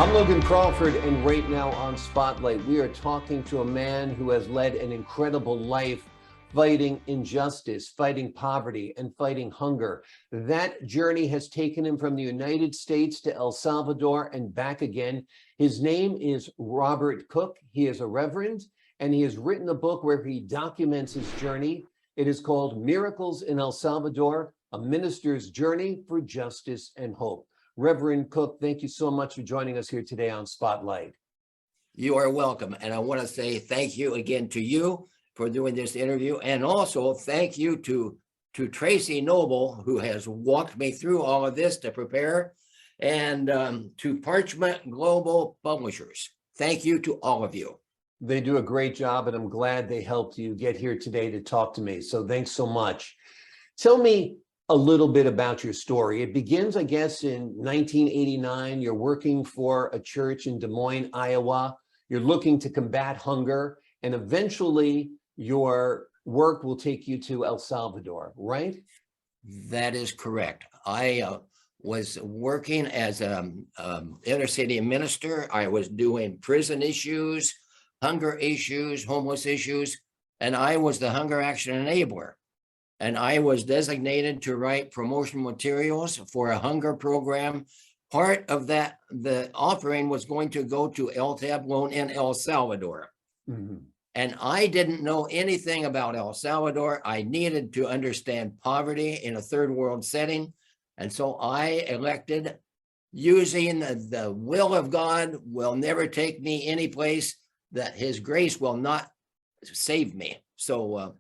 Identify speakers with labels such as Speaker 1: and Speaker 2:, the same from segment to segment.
Speaker 1: I'm Logan Crawford, and right now on Spotlight, we are talking to a man who has led an incredible life fighting injustice, fighting poverty, and fighting hunger. That journey has taken him from the United States to El Salvador and back again. His name is Robert Cook. He is a reverend, and he has written a book where he documents his journey. It is called Miracles in El Salvador, A Minister's Journey for Justice and Hope. Reverend Cook, thank you so much for joining us here today on Spotlight.
Speaker 2: You are welcome. And I want to say thank you again to you for doing this interview. And also thank you to Tracy Noble, who has walked me through all of this to prepare, and to Parchment Global Publishers. Thank you to all of you.
Speaker 1: They do a great job, and I'm glad they helped you get here today to talk to me. So thanks so much. Tell me a little bit about your story. It begins, I guess, in 1989. You're working for a church in Des Moines, Iowa. You're looking to combat hunger, and eventually your work will take you to El Salvador, right?
Speaker 2: That is correct. I was working as an inner city minister. I was doing prison issues, hunger issues, homeless issues, and I was the hunger action enabler. And I was designated to write promotional materials for a hunger program. Part of that, the offering was going to go to El Tablón in El Salvador. Mm-hmm. And I didn't know anything about El Salvador. I needed to understand poverty in a third world setting. And so I elected, using the will of God will never take me any place that his grace will not save me. So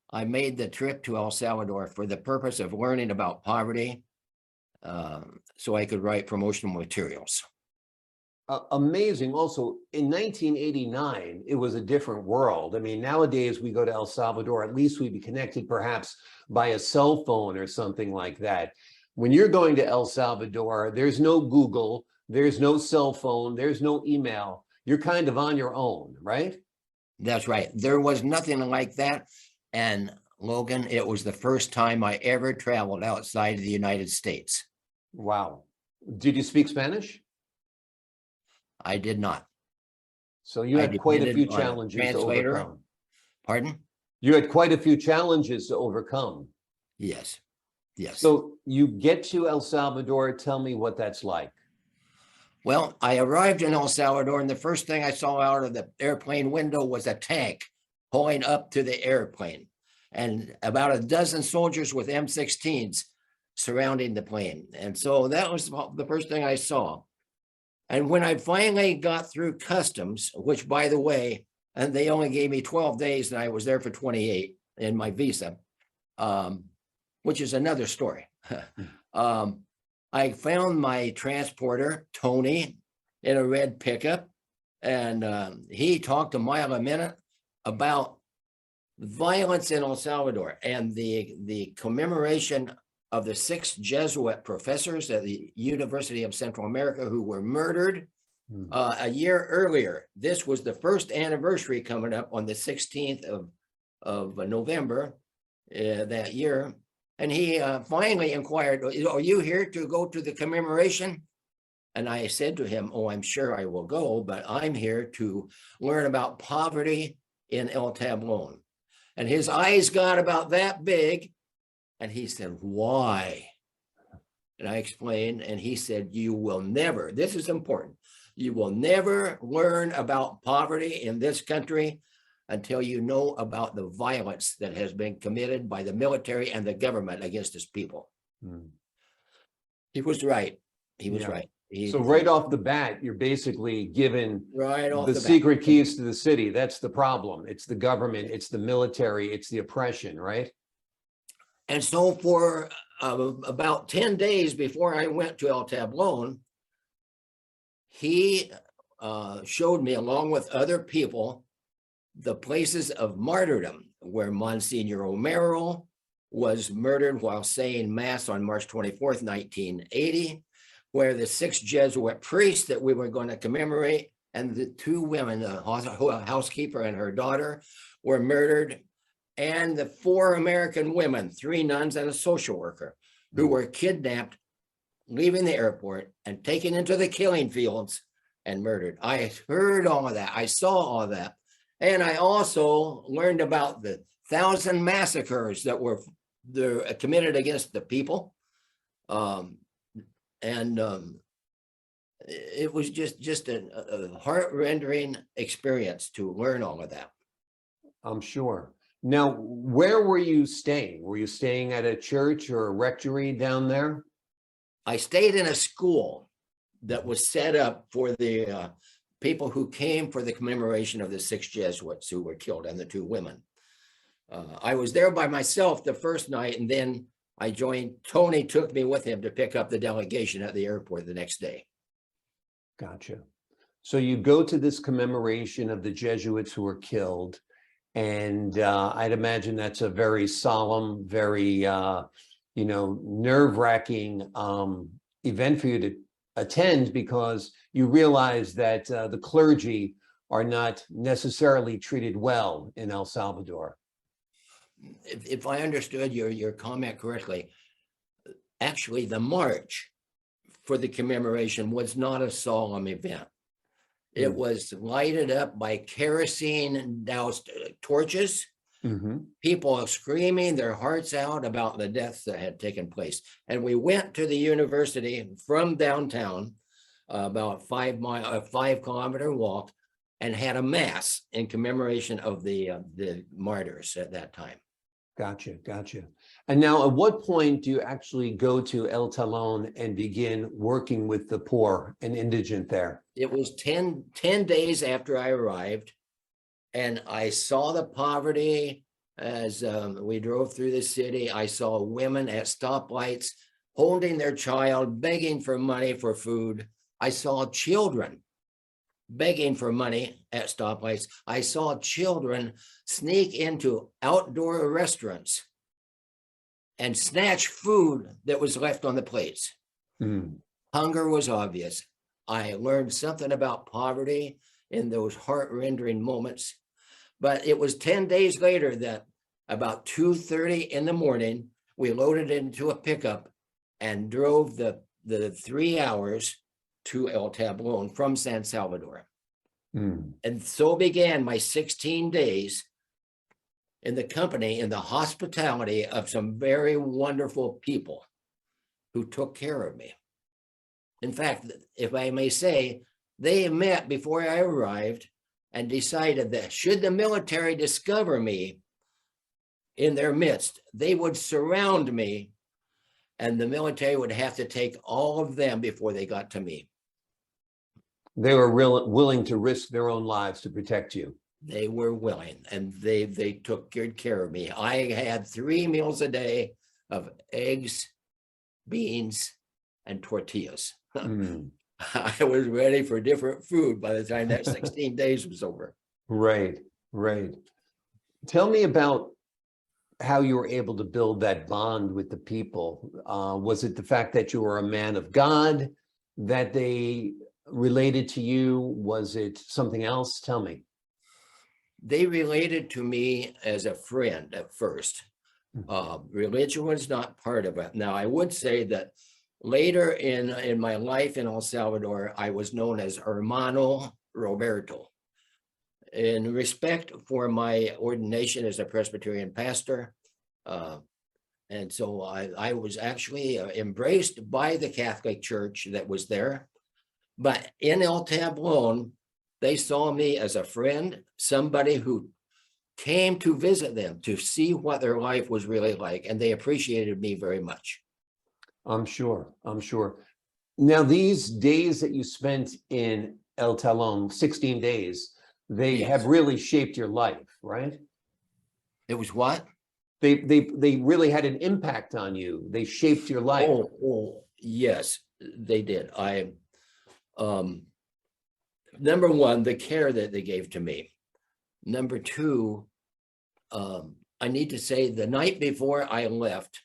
Speaker 2: I made the trip to El Salvador for the purpose of learning about poverty, so I could write promotional materials.
Speaker 1: Amazing. Also, in 1989, it was a different world. I mean, nowadays we go to El Salvador, at least we'd be connected perhaps by a cell phone or something like that. When you're going to El Salvador, there's no Google, there's no cell phone, there's no email. You're kind of on your own, right?
Speaker 2: That's right. There was nothing like that. And Logan, it was the first time I ever traveled outside of the United States.
Speaker 1: Wow. Did you speak Spanish?
Speaker 2: I did not.
Speaker 1: So you had quite a few challenges to overcome.
Speaker 2: Pardon?
Speaker 1: You had quite a few challenges to overcome.
Speaker 2: Yes. Yes.
Speaker 1: So you get to El Salvador. Tell me what that's like.
Speaker 2: Well, I arrived in El Salvador, and the first thing I saw out of the airplane window was a tank pulling up to the airplane, and about a dozen soldiers with M16s surrounding the plane. And so that was the first thing I saw. And when I finally got through customs, which, by the way, and they only gave me 12 days and I was there for 28 in my visa, which is another story. I found my transporter, Tony, in a red pickup, and he talked a mile a minute about violence in El Salvador and the commemoration of the 6 Jesuit professors at the University of Central America who were murdered a year earlier. This was the first anniversary coming up on the 16th of November that year. And he finally inquired, are you here to go to the commemoration? And I said to him, oh, I'm sure I will go, but I'm here to learn about poverty in El Tablón. And his eyes got about that big, and he said, why? And I explained, and he said, you will never, this is important, you will never learn about poverty in this country until you know about the violence that has been committed by the military and the government against its people. He was right. He was right.
Speaker 1: So right off the bat, you're basically given
Speaker 2: the
Speaker 1: secret keys to the city. That's the problem. It's the government, it's the military, it's the oppression, right?
Speaker 2: And so for about 10 days before I went to El Tablón, he showed me, along with other people, the places of martyrdom where Monsignor Romero was murdered while saying Mass on March 24th, 1980. Where the 6 Jesuit priests that we were going to commemorate and the 2 women, the housekeeper and her daughter, were murdered, and the 4 American women, 3 nuns and a social worker, who were kidnapped leaving the airport and taken into the killing fields and murdered. I heard all of that. I saw all of that. And I also learned about the 1,000 massacres that were committed against the people. It was just a heart-rending experience to learn all of that.
Speaker 1: I'm sure. Now, where were you staying? Were you staying at a church or a rectory down there?
Speaker 2: I stayed in a school that was set up for the people who came for the commemoration of the 6 Jesuits who were killed and the 2 women. I was there by myself the first night, and then I joined. Tony took me with him to pick up the delegation at the airport the next day.
Speaker 1: Gotcha. So you go to this commemoration of the Jesuits who were killed, and I'd imagine that's a very solemn, very nerve-wracking event for you to attend, because you realize that the clergy are not necessarily treated well in El Salvador.
Speaker 2: If I understood your comment correctly, actually the march for the commemoration was not a solemn event. It was lighted up by kerosene doused torches, people screaming their hearts out about the deaths that had taken place. And we went to the university from downtown, about a 5-kilometer walk, and had a mass in commemoration of the martyrs at that time.
Speaker 1: Gotcha. And now, at what point do you actually go to El Talón and begin working with the poor and indigent there?
Speaker 2: It was 10 days after I arrived, and I saw the poverty as we drove through the city. I saw women at stoplights holding their child, begging for money for food. I saw children begging for money at stoplights. I saw children sneak into outdoor restaurants and snatch food that was left on the plates. Hunger was obvious. I learned something about poverty in those heart-rending moments. But it was 10 days later that about 2:30 in the morning, we loaded into a pickup and drove the 3 hours to El Tablón from San Salvador. And so began my 16 days in the company, in the hospitality of some very wonderful people who took care of me. In fact, if I may say, they met before I arrived and decided that should the military discover me in their midst, they would surround me, and the military would have to take all of them before they got to me.
Speaker 1: They were willing to risk their own lives to protect you.
Speaker 2: They were willing, and they took good care of me. I had 3 meals a day of eggs, beans, and tortillas. I was ready for different food by the time that 16 days was over. Right.
Speaker 1: Tell me about how you were able to build that bond with the people. Was it the fact that you were a man of God that they related to you? Was it something else? Tell me.
Speaker 2: They related to me as a friend at first. Religion was not part of it. Now, I would say that later in my life in El Salvador, I was known as Hermano Roberto. In respect for my ordination as a Presbyterian pastor, and so I was actually embraced by the Catholic Church that was there. But in El Tablón, they saw me as a friend, somebody who came to visit them to see what their life was really like, and they appreciated me very much.
Speaker 1: I'm sure. Now, these days that you spent in El Talón, 16 days, they have really shaped your life, right?
Speaker 2: It was what?
Speaker 1: They really had an impact on you. They shaped your life.
Speaker 2: Oh, yes, they did. Number one, the care that they gave to me. Number two, I need to say the night before I left,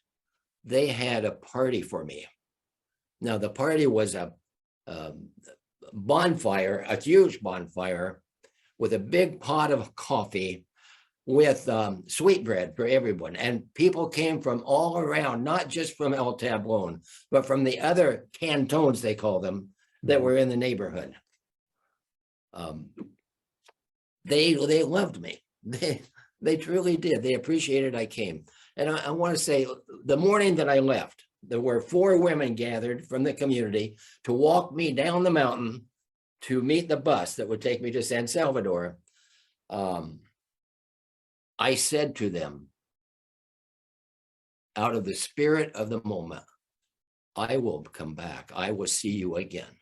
Speaker 2: they had a party for me. Now, the party was a bonfire, a huge bonfire with a big pot of coffee, with sweetbread for everyone. And people came from all around, not just from El Tablon, but from the other cantons, they call them, that were in the neighborhood. They loved me. They truly did. They appreciated I came. And I want to say, the morning that I left, there were 4 women gathered from the community to walk me down the mountain to meet the bus that would take me to San Salvador. I said to them, out of the spirit of the moment, I will come back. I will see you again.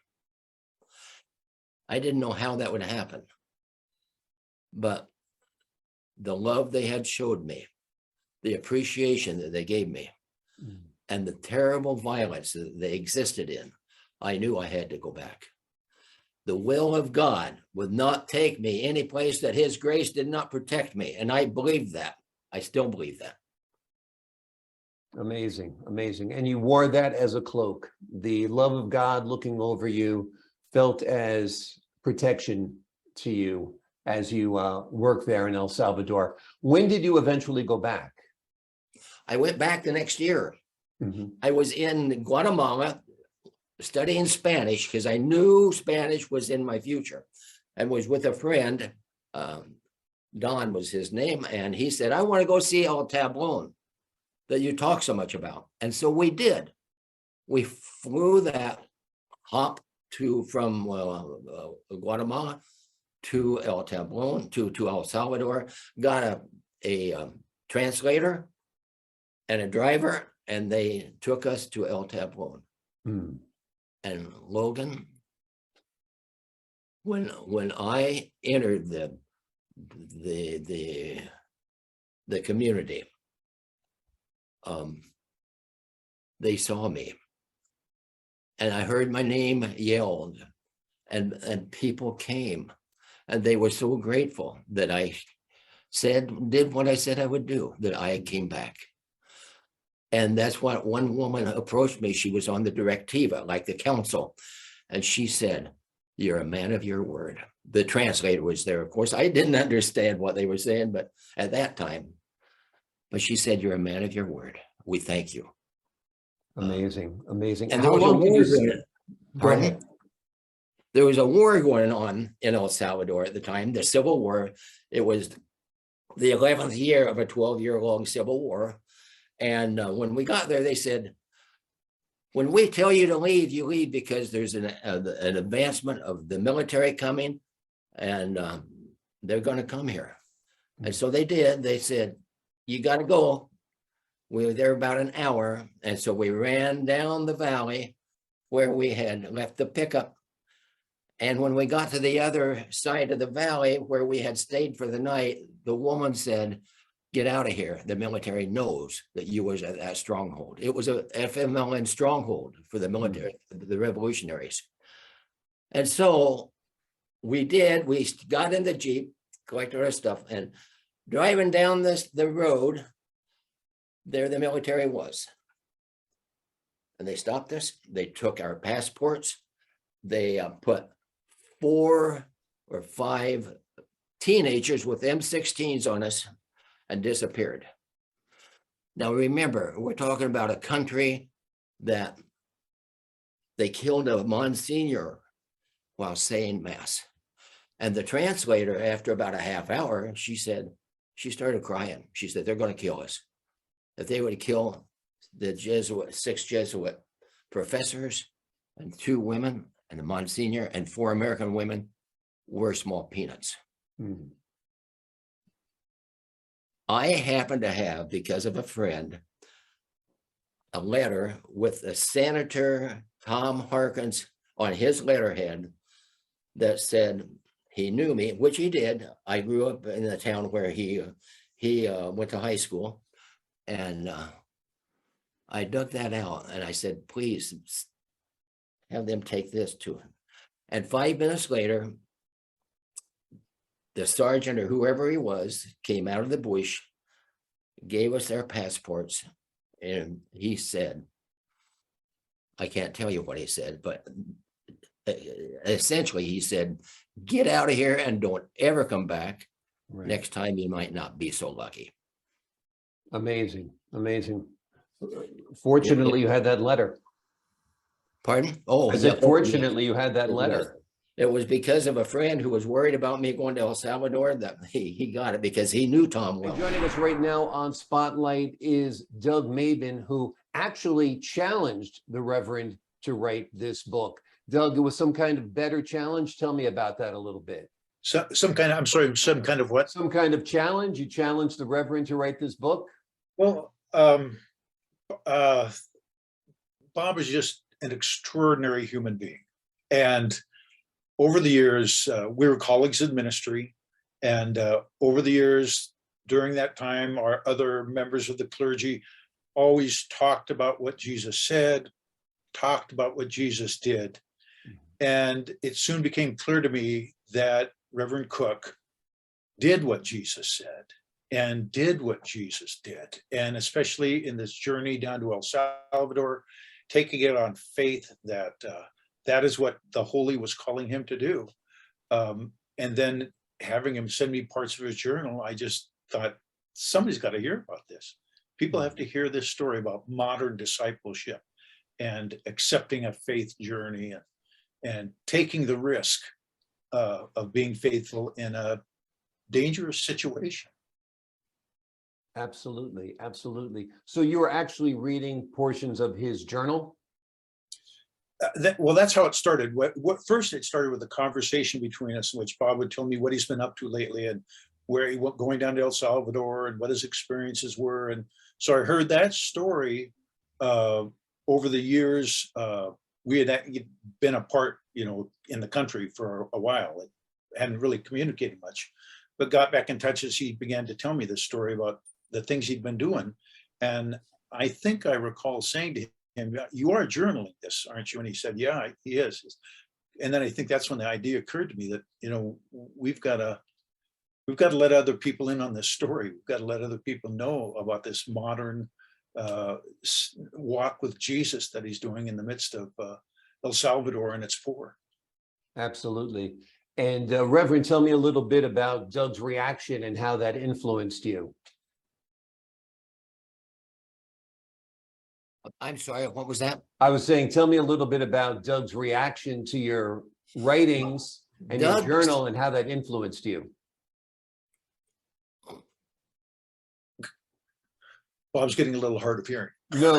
Speaker 2: I didn't know how that would happen, but the love they had showed me, the appreciation that they gave me, and the terrible violence that they existed in, I knew I had to go back. The will of God would not take me any place that his grace did not protect me. And I believe that. I still believe that.
Speaker 1: Amazing, amazing. And you wore that as a cloak. The love of God looking over you felt as protection to you as you work there in El Salvador. When did you eventually go back?
Speaker 2: I went back the next year. I was in Guatemala studying Spanish because I knew Spanish was in my future, and was with a friend, Don was his name, and he said, I want to go see El Tablon that you talk so much about. And so we did. We flew that hop from Guatemala to El Tablon, to El Salvador, got a translator and a driver, and they took us to El Tablon. And Logan, when I entered the community, they saw me, and I heard my name yelled, and people came, and they were so grateful that I did what I said I would do, that I came back. And that's what one woman approached me. She was on the directiva, like the council. And she said, you're a man of your word. The translator was there, of course. I didn't understand what they were saying, but at that time, but she said, you're a man of your word. We thank you.
Speaker 1: Amazing, amazing.
Speaker 2: And
Speaker 1: how long did you
Speaker 2: go ahead? There was a war going on in El Salvador at the time, the Civil War. It was the 11th year of a 12-year-long civil war. And when we got there, they said, when we tell you to leave, you leave, because there's an advancement of the military coming, and they're going to come here. And so they did. They said, you got to go. We were there about an hour. And so we ran down the valley where we had left the pickup. And when we got to the other side of the valley where we had stayed for the night, the woman said, get out of here. The military knows that you was at that stronghold. It was a FMLN stronghold for the military, the revolutionaries. And so we did. We got in the Jeep, collected our stuff, and driving down the road, there the military was. And they stopped us. They took our passports. They put 4 or 5 teenagers with M16s on us and disappeared. Now remember, we're talking about a country that they killed a Monsignor while saying mass. And the translator, after about a half hour, she started crying. She said, they're going to kill us. If they would kill the 6 Jesuit professors and 2 women and a Monsignor and 4 American women, we're small peanuts. I happen to have, because of a friend, a letter with a Senator Tom Harkins on his letterhead that said he knew me, which he did. I grew up in the town where he went to high school, and I dug that out and I said, please have them take this to him. And 5 minutes later, the sergeant or whoever he was came out of the bush, gave us their passports, and he said, I can't tell you what he said, but essentially he said, get out of here and don't ever come back.
Speaker 1: Right.
Speaker 2: Next time you might not be so lucky.
Speaker 1: Amazing. Fortunately, you had that letter.
Speaker 2: Pardon? Oh,
Speaker 1: I said,
Speaker 2: yeah.
Speaker 1: fortunately, you had that
Speaker 2: It was.
Speaker 1: letter.
Speaker 2: It was because of a friend who was worried about me going to El Salvador that he got it because he knew Tom well.
Speaker 1: And joining us right now on Spotlight is Doug Maben, who actually challenged the Reverend to write this book. Doug, it was some kind of better challenge. Tell me about that a little bit.
Speaker 3: Some kind of, I'm sorry, some kind of what?
Speaker 1: Some kind of challenge. You challenged the Reverend to write this book?
Speaker 3: Well, Bob is just an extraordinary human being. And over the years, we were colleagues in ministry. And over the years, during that time, our other members of the clergy always talked about what Jesus said, talked about what Jesus did. And it soon became clear to me that Reverend Cook did what Jesus said and did what Jesus did. And especially in this journey down to El Salvador, taking it on faith that that is what the Holy was calling him to do. And then having him send me parts of his journal, I just thought, somebody's got to hear about this. People have to hear this story about modern discipleship and accepting a faith journey and taking the risk of being faithful in a dangerous situation.
Speaker 1: Absolutely. So you were actually reading portions of his journal?
Speaker 3: Well, that's how it started. First, it started with a conversation between us in which Bob would tell me what he's been up to lately and where he went going down to El Salvador and what his experiences were. And so I heard that story over the years. We had been apart, in the country for a while. Hadn't really communicated much, but got back in touch as he began to tell me this story about the things he'd been doing. And I think I recall saying to him, "You are journaling this, aren't you?" And he said, "Yeah, he is." And then I think that's when the idea occurred to me that, we've got to let other people in on this story. We've got to let other people know about this modern walk with Jesus that he's doing in the midst of El Salvador and its poor.
Speaker 1: Absolutely. And Reverend, tell me a little bit about Doug's reaction and how that influenced you.
Speaker 2: I'm sorry, what was that?
Speaker 1: I was saying, tell me a little bit about Doug's reaction to your writings and your journal and how that influenced you.
Speaker 3: Well, I was getting a little hard of hearing.
Speaker 1: No,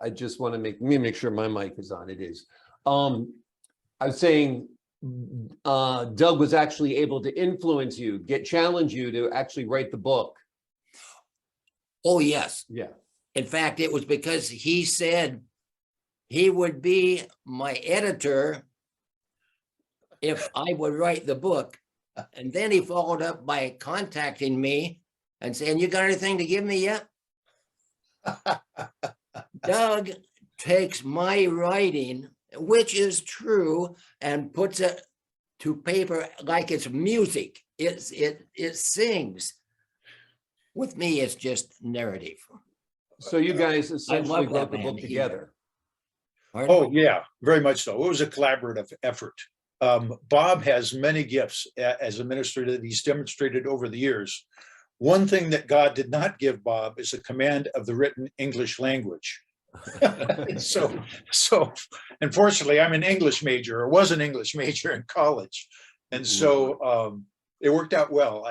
Speaker 1: I just want to make sure my mic is on. It is. I was saying Doug was actually able to influence you, challenge you to actually write the book.
Speaker 2: Oh, yes.
Speaker 1: Yeah.
Speaker 2: In fact, it was because he said he would be my editor if I would write the book. And then he followed up by contacting me and saying, "You got anything to give me yet?" Doug takes my writing, which is true, and puts it to paper like it's music. It sings. With me, it's just narrative.
Speaker 1: So you guys essentially wrote the book
Speaker 2: man.
Speaker 1: together.
Speaker 3: Oh, yeah, very much so. It was a collaborative effort. Bob has many gifts as a minister that he's demonstrated over the years. One thing that God did not give Bob is a command of the written English language. So unfortunately, I'm an English major, or was an English major in college. And so it worked out well.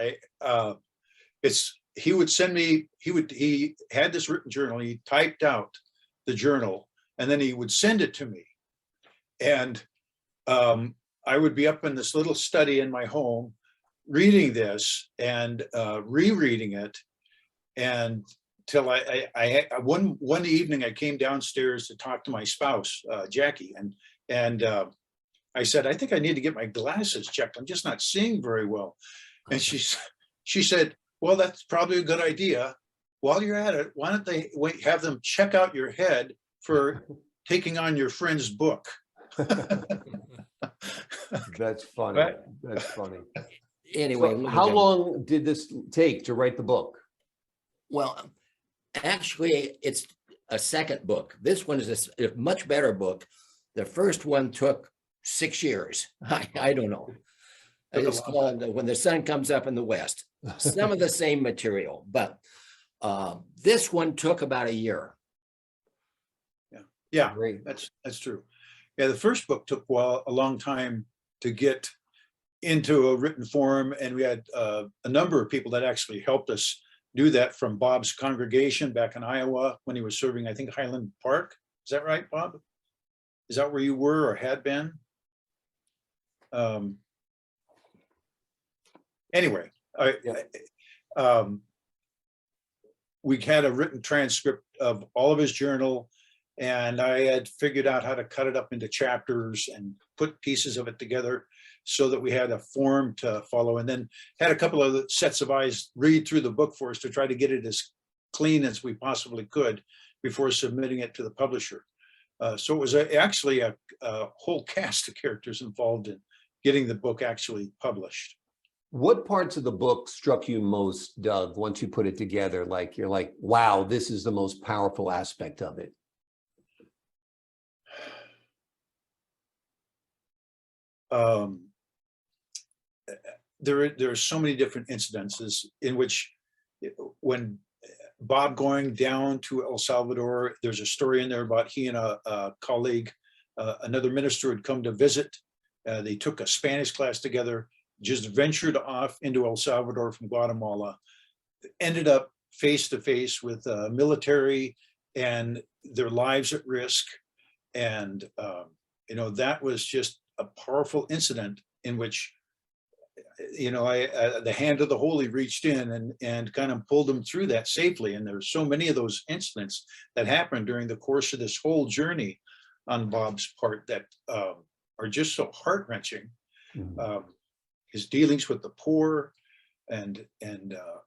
Speaker 3: He would send me, he had this written journal, he typed out the journal, and then he would send it to me. And I would be up in this little study in my home, reading this and rereading it. And till one evening I came downstairs to talk to my spouse, Jackie, and I said, "I think I need to get my glasses checked. I'm just not seeing very well." And she said, "Well, that's probably a good idea. While you're at it, why don't they have them check out your head for taking on your friend's book?"
Speaker 1: That's funny.
Speaker 3: Right.
Speaker 1: That's funny.
Speaker 2: Anyway,
Speaker 1: So how long did this take to write the book?
Speaker 2: Well, actually, it's a second book. This one is a much better book. The first one took 6 years. I don't know. It's called When the Sun Comes Up in the West. Some of the same material, but this one took about a year.
Speaker 3: Yeah,
Speaker 1: Great.
Speaker 3: that's true. Yeah, the first book took a long time to get into a written form, and we had a number of people that actually helped us do that, from Bob's congregation back in Iowa when he was serving, I think, Highland Park. Is that right, Bob? Is that where you were or had been? Anyway, we had a written transcript of all of his journal, and I had figured out how to cut it up into chapters and put pieces of it together so that we had a form to follow, and then had a couple of sets of eyes read through the book for us to try to get it as clean as we possibly could before submitting it to the publisher. So it was actually a whole cast of characters involved in getting the book actually published.
Speaker 1: What parts of the book struck you most, Doug, once you put it together? Like, you're like, wow, this is the most powerful aspect of it.
Speaker 3: There are so many different incidences in which, when Bob going down to El Salvador, there's a story in there about he and a colleague, another minister, had come to visit. They took a Spanish class together, just ventured off into El Salvador from Guatemala, ended up face to face with military and their lives at risk. And, that was just a powerful incident in which, the hand of the holy reached in and kind of pulled them through that safely. And there's so many of those incidents that happened during the course of this whole journey on Bob's part that are just so heart-wrenching.
Speaker 1: Mhm.
Speaker 3: His dealings with the poor and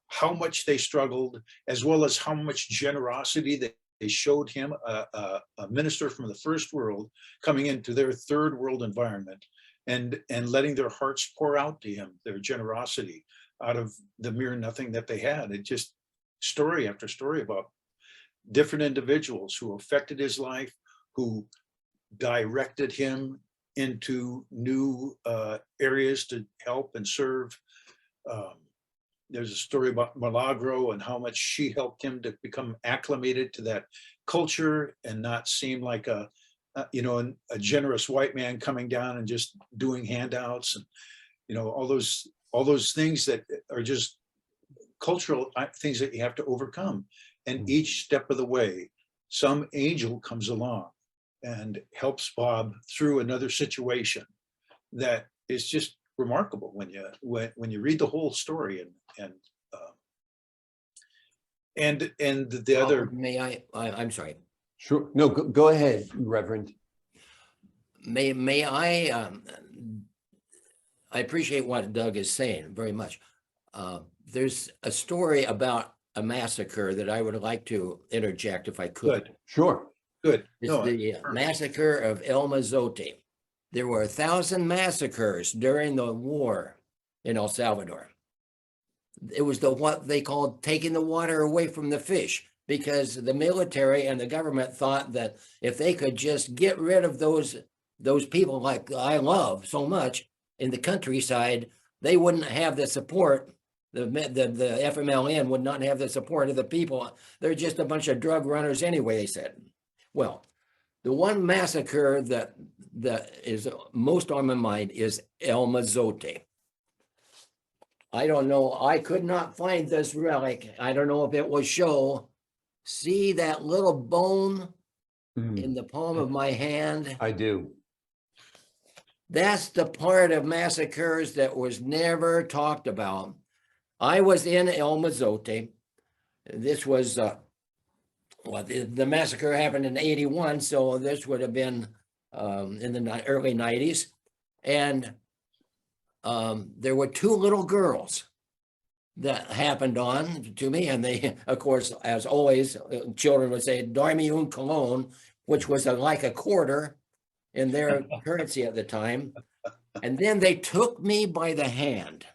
Speaker 3: how much they struggled, as well as how much generosity they showed him, a minister from the first world coming into their third world environment, and letting their hearts pour out to him, their generosity out of the mere nothing that they had. It just story after story about different individuals who affected his life, who directed him into new areas to help and serve. There's a story about Milagro and how much she helped him to become acclimated to that culture and not seem like a generous white man coming down and just doing handouts, and all those things that are just cultural things that you have to overcome. And each step of the way, some angel comes along and helps Bob through another situation that is just remarkable when you read the whole story. And the other.
Speaker 2: May I'm sorry.
Speaker 1: Sure. No, go ahead, Reverend.
Speaker 2: May I appreciate what Doug is saying very much. There's a story about a massacre that I would like to interject if I could.
Speaker 3: Good.
Speaker 1: Sure.
Speaker 3: Good.
Speaker 2: It's
Speaker 3: No,
Speaker 2: the Massacre of El Mazzotti. There were 1,000 massacres during the war in El Salvador. It was what they called taking the water away from the fish, because the military and the government thought that if they could just get rid of those people like I love so much in the countryside, they wouldn't have the support. The FMLN would not have the support of the people. They're just a bunch of drug runners anyway, they said. Well, the one massacre that is most on my mind is El Mazzotti. I don't know. I could not find this relic. I don't know if it will show. See that little bone in the palm of my hand?
Speaker 1: I do.
Speaker 2: That's the part of massacres that was never talked about. I was in El Mazzotti. This was, the massacre happened in 81, so this would have been in the early 90s. And there were two little girls that happened on to me. And they, of course, as always, children would say, "Dorme un colon," which was like a quarter in their currency at the time. And then they took me by the hand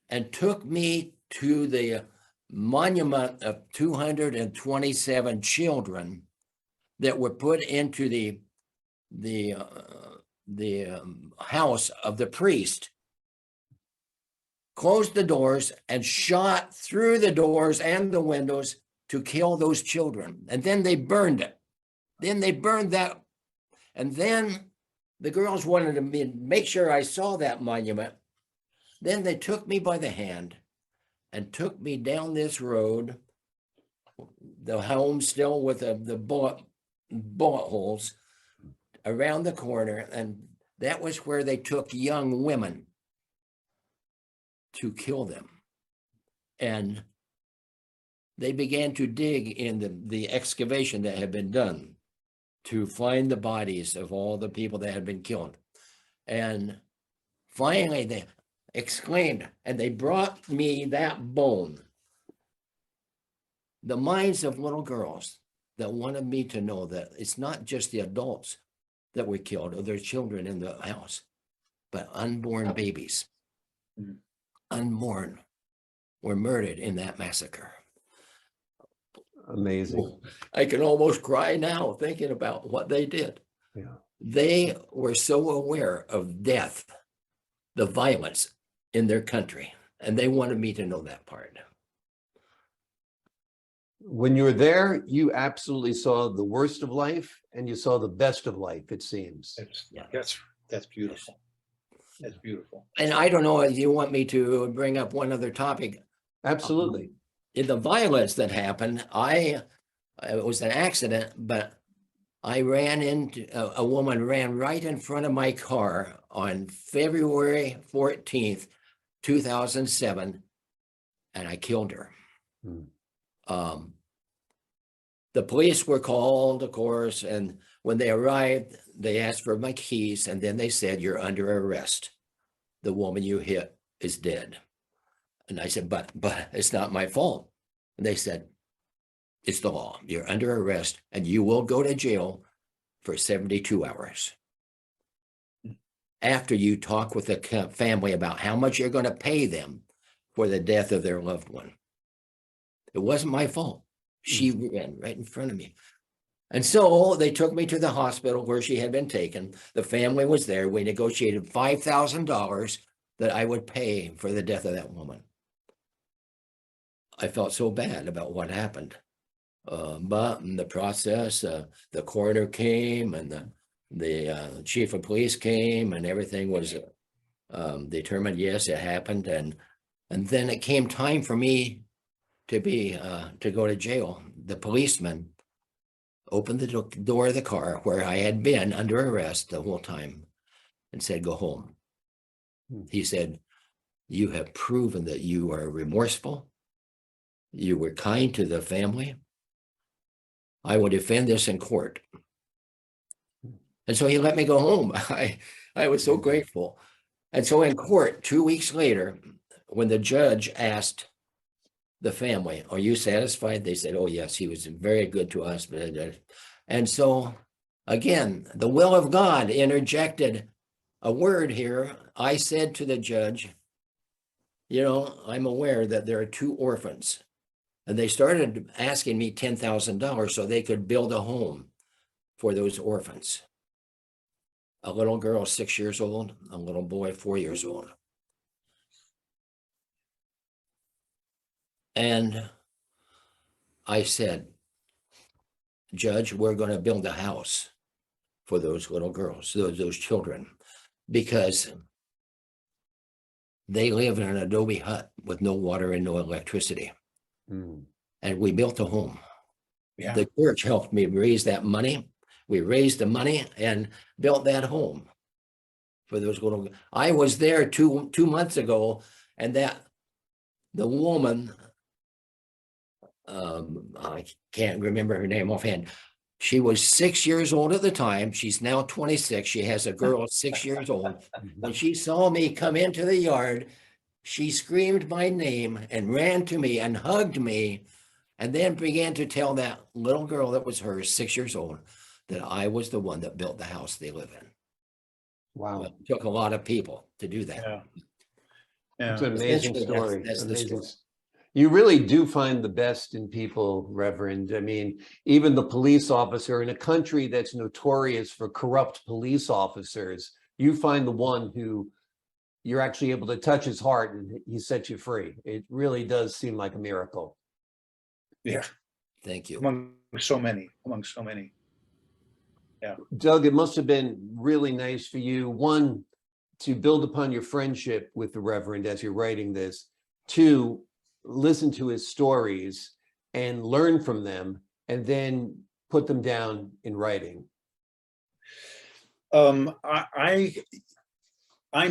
Speaker 2: and took me to the monument of 227 children that were put into the house of the priest closed the doors and shot through the doors and the windows to kill those children. And then they burned it. Then they burned that. And then the girls wanted to make sure I saw that monument. Then they took me by the hand and took me down this road, the home still with the bullet holes around the corner. And that was where they took young women to kill them. And they began to dig in the excavation that had been done to find the bodies of all the people that had been killed. And finally they exclaimed, and they brought me that bone. The minds of little girls that wanted me to know that it's not just the adults that were killed or their children in the house, but unborn babies, unborn, were murdered in that massacre.
Speaker 1: Amazing.
Speaker 2: I can almost cry now thinking about what they did.
Speaker 1: Yeah.
Speaker 2: They were so aware of death, the violence in their country, and they wanted me to know that part.
Speaker 1: When you were there, you absolutely saw the worst of life and you saw the best of life, it seems.
Speaker 3: That's beautiful. That's beautiful.
Speaker 2: And I don't know if you want me to bring up one other topic.
Speaker 1: Absolutely.
Speaker 2: In the violence that happened, it was an accident, but I ran into a woman ran right in front of my car on February 14th, 2007, and I killed her. The police were called, of course, and when they arrived, they asked for my keys, and then they said, "You're under arrest. The woman you hit is dead." And I said, but it's not my fault. And they said, "It's the law. You're under arrest and you will go to jail for 72 hours. After you talk with the family about how much you're going to pay them for the death of their loved one." It wasn't my fault. She ran right in front of me. And so they took me to the hospital where she had been taken. The family was there. We negotiated $5,000 that I would pay for the death of that woman. I felt so bad about what happened. But in the process, the coroner came and the chief of police came, and everything was determined, yes, it happened. And then it came time for me to go to jail. The policeman opened the door of the car where I had been under arrest the whole time and said, "Go home." He said, "You have proven that you are remorseful. You were kind to the family. I will defend this in court." And so he let me go home. I was so grateful. And so in court, 2 weeks later, when the judge asked the family, "Are you satisfied?" They said, "Oh, yes, he was very good to us." And so, again, the will of God interjected a word here. I said to the judge, "I'm aware that there are 2 orphans." And they started asking me $10,000 so they could build a home for those orphans. A little girl, 6 years old, a little boy, 4 years old. And I said, "Judge, we're going to build a house for those little girls, those children, because they live in an adobe hut with no water and no electricity." And we built a home.
Speaker 3: Yeah.
Speaker 2: The church helped me raise that money. We raised the money and built that home for those little. I was there two months ago, and the woman, I can't remember her name offhand. She was 6 years old at the time. She's now 26. She has a girl 6 years old. When she saw me come into the yard, she screamed my name and ran to me and hugged me, and then began to tell that little girl that was hers, 6 years old, that I was the one that built the house they live in.
Speaker 1: Wow.
Speaker 2: Well, it took a lot of people to do that.
Speaker 3: Yeah.
Speaker 1: It's an amazing
Speaker 2: Essentially,
Speaker 1: story.
Speaker 2: that's the
Speaker 1: Amazing.
Speaker 2: story.
Speaker 1: You really do find the best in people, Reverend. I mean, even the police officer in a country that's notorious for corrupt police officers, you find the one who you're actually able to touch his heart and he sets you free. It really does seem like a miracle.
Speaker 3: Yeah,
Speaker 2: Thank you.
Speaker 3: among so many.
Speaker 1: Doug, it must have been really nice for you, one, to build upon your friendship with the Reverend as you're writing this, two, listen to his stories and learn from them, and then put them down in writing.
Speaker 3: I'm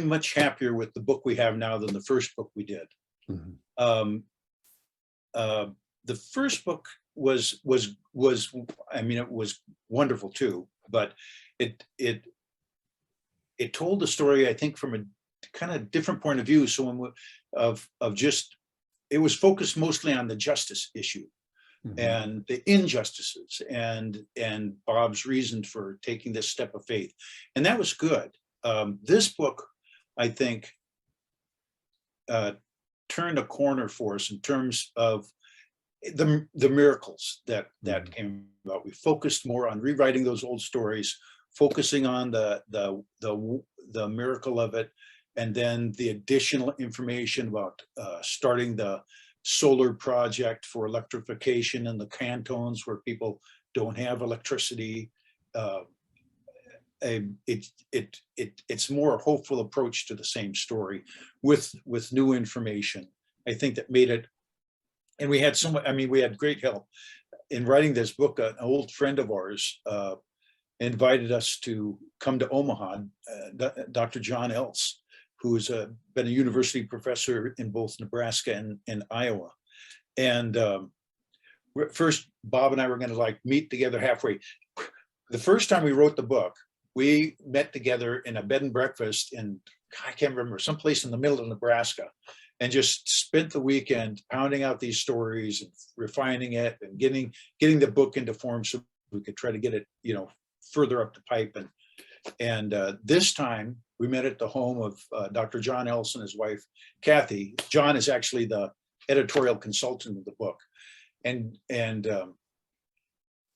Speaker 3: much happier with the book we have now than the first book we did.
Speaker 1: Mhm.
Speaker 3: The first book was I mean, it was wonderful too, but it told the story, I think, from a kind of different point of view. So of just, it was focused mostly on the justice issue and the injustices and Bob's reason for taking this step of faith, and that was good. This book, I think, turned a corner for us in terms of the miracles that came about. We focused more on rewriting those old stories, focusing on the miracle of it, and then the additional information about starting the solar project for electrification in the cantons where people don't have electricity. It's more a hopeful approach to the same story with new information. I think that made it. And we had we had great help in writing this book. An old friend of ours invited us to come to Omaha, Dr. John Else, who's been a university professor in both Nebraska and Iowa. And first, Bob and I were going to meet together halfway. The first time we wrote the book, we met together in a bed and breakfast in, I can't remember, someplace in the middle of Nebraska, and just spent the weekend pounding out these stories and refining it and getting the book into form so we could try to get it, further up the pipe. And this time we met at the home of Dr. John Else and his wife, Kathy. John is actually the editorial consultant of the book. And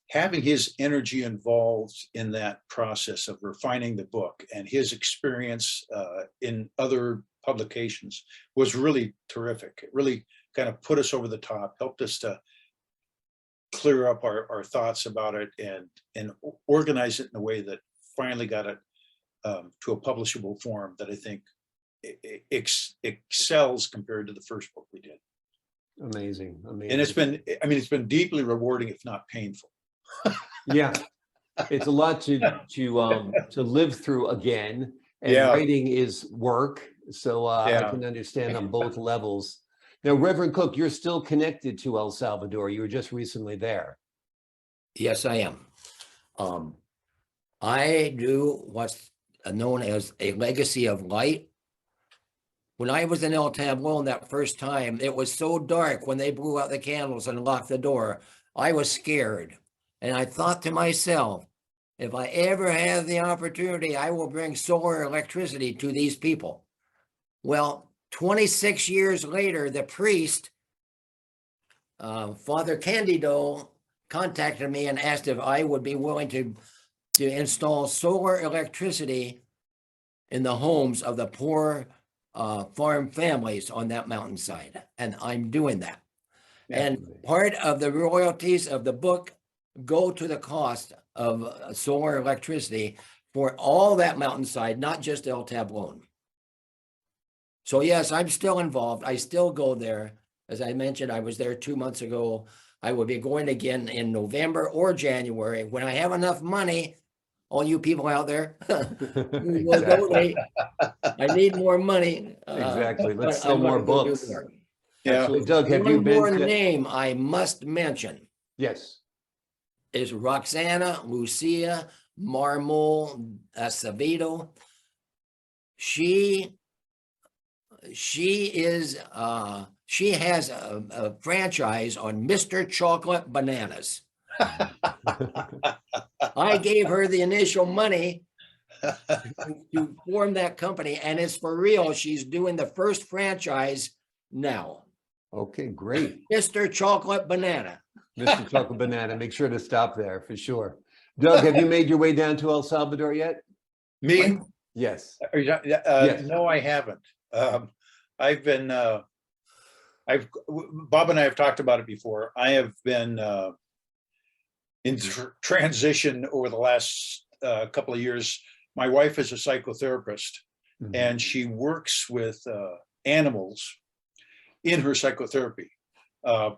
Speaker 3: having his energy involved in that process of refining the book and his experience in other publications was really terrific. It really kind of put us over the top, helped us to clear up our thoughts about it and organize it in a way that finally got it to a publishable form that I think excels compared to the first book we did.
Speaker 1: Amazing.
Speaker 3: And it's been deeply rewarding, if not painful.
Speaker 1: Yeah, it's a lot to live through again, and writing is work. So I can understand on both levels. Now, Reverend Cook, you're still connected to El Salvador. You were just recently there.
Speaker 2: Yes, I am. I do what's known as a legacy of light. When I was in El Tablón that first time, it was so dark when they blew out the candles and locked the door. I was scared. And I thought to myself, if I ever have the opportunity, I will bring solar electricity to these people. Well, 26 years later, the priest, Father Candido, contacted me and asked if I would be willing to install solar electricity in the homes of the poor farm families on that mountainside. And I'm doing that. And part of the royalties of the book go to the cost of solar electricity for all that mountainside, not just El Tablón. So yes, I'm still involved. I still go there. As I mentioned, I was there 2 months ago. I will be going again in November or January when I have enough money. All you people out there, will donate. I need more money.
Speaker 1: Exactly. Let's sell more books.
Speaker 3: Yeah.
Speaker 1: Actually, Doug, have you
Speaker 2: One
Speaker 1: been
Speaker 2: more
Speaker 1: to...
Speaker 2: name I must mention
Speaker 1: Yes.
Speaker 2: is Roxana Lucia Marmol Acevedo. She has a franchise on Mr. Chocolate Bananas. I gave her the initial money to form that company, and it's for real. She's doing the first franchise now.
Speaker 1: Okay, great.
Speaker 2: Mr. Chocolate Banana.
Speaker 1: Mr. Chocolate Banana, make sure to stop there for sure. Doug, have you made your way down to El Salvador yet?
Speaker 3: Me?
Speaker 1: Yes.
Speaker 3: Are you not-
Speaker 1: Yes.
Speaker 3: No, I haven't. I've been, Bob and I have talked about it before. I have been in transition over the last couple of years. My wife is a psychotherapist,
Speaker 1: Mhm.
Speaker 3: and she works with animals in her psychotherapy,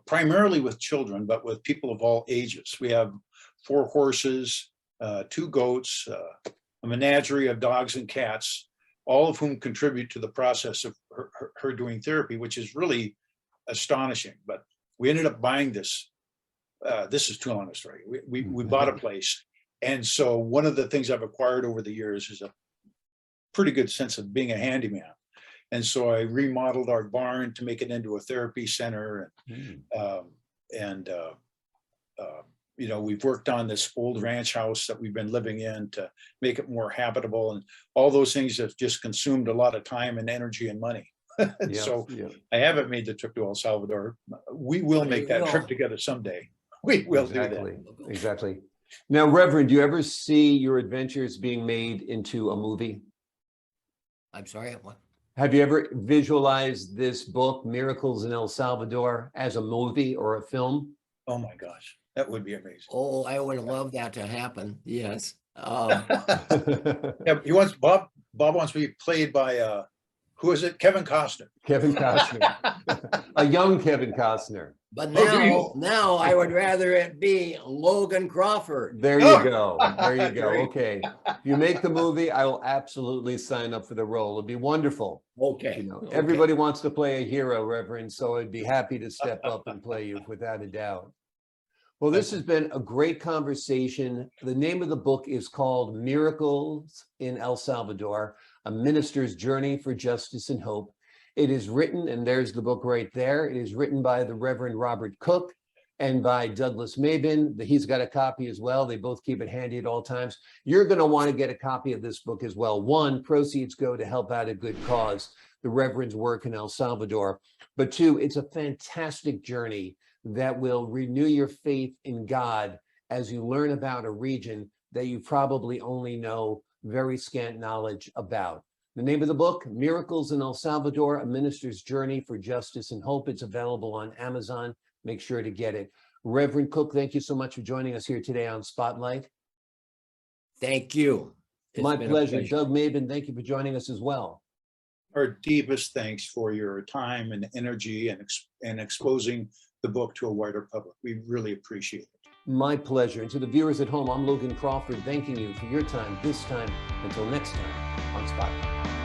Speaker 3: primarily with children, but with people of all ages. We have 4 horses, 2 goats, a menagerie of dogs and cats, all of whom contribute to the process of her doing therapy, which is really astonishing. But we ended up buying this. This is too long a story. We bought a place. And so one of the things I've acquired over the years is a pretty good sense of being a handyman. And so I remodeled our barn to make it into a therapy center. And you know, we've worked on this old ranch house that we've been living in to make it more habitable, and all those things have just consumed a lot of time and energy and money.
Speaker 1: Yeah,
Speaker 3: So
Speaker 1: yeah.
Speaker 3: I haven't made the trip to El Salvador. We will make that trip together someday. We will do
Speaker 1: Exactly.
Speaker 3: that.
Speaker 1: Exactly. Now, Reverend, do you ever see your adventures being made into a movie?
Speaker 2: I'm sorry, what?
Speaker 1: Have you ever visualized this book, Miracles in El Salvador, as a movie or a film?
Speaker 3: Oh my gosh, that would be amazing.
Speaker 2: Oh, I would love that to happen. Yes.
Speaker 3: Yeah, he wants Bob wants to be played by who is it? Kevin Costner.
Speaker 1: Kevin Costner, a young Kevin Costner.
Speaker 2: But
Speaker 3: Oh, do you?
Speaker 2: now I would rather it be Logan Crawford.
Speaker 1: There you go. There you go.
Speaker 3: Great.
Speaker 1: Okay. If you make the movie, I will absolutely sign up for the role. It'd be wonderful.
Speaker 2: Okay.
Speaker 1: You know,
Speaker 2: Okay.
Speaker 1: everybody wants to play a hero, Reverend, so I'd be happy to step up and play you without a doubt. Well, this has been a great conversation. The name of the book is called Miracles in El Salvador, A Minister's Journey for Justice and Hope. It is written, and there's the book right there. It is written by the Reverend Robert Cook and by Douglas Maben. He's got a copy as well. They both keep it handy at all times. You're going to want to get a copy of this book as well. 1, proceeds go to help out a good cause, the Reverend's work in El Salvador. But 2, it's a fantastic journey that will renew your faith in God as you learn about a region that you probably only know very scant knowledge about. The name of the book, Miracles in El Salvador, A Minister's Journey for Justice and Hope. It's available on Amazon. Make sure to get it. Reverend Cook, thank you so much for joining us here today on Spotlight.
Speaker 2: Thank you. It's
Speaker 1: My
Speaker 2: been a
Speaker 1: pleasure. Doug Maben, thank you for joining us as well.
Speaker 3: Our deepest thanks for your time and energy and exposing the book to a wider public. We really appreciate it.
Speaker 1: My pleasure. And to the viewers at home, I'm Logan Crawford, thanking you for your time this time. Until next time on Spotlight.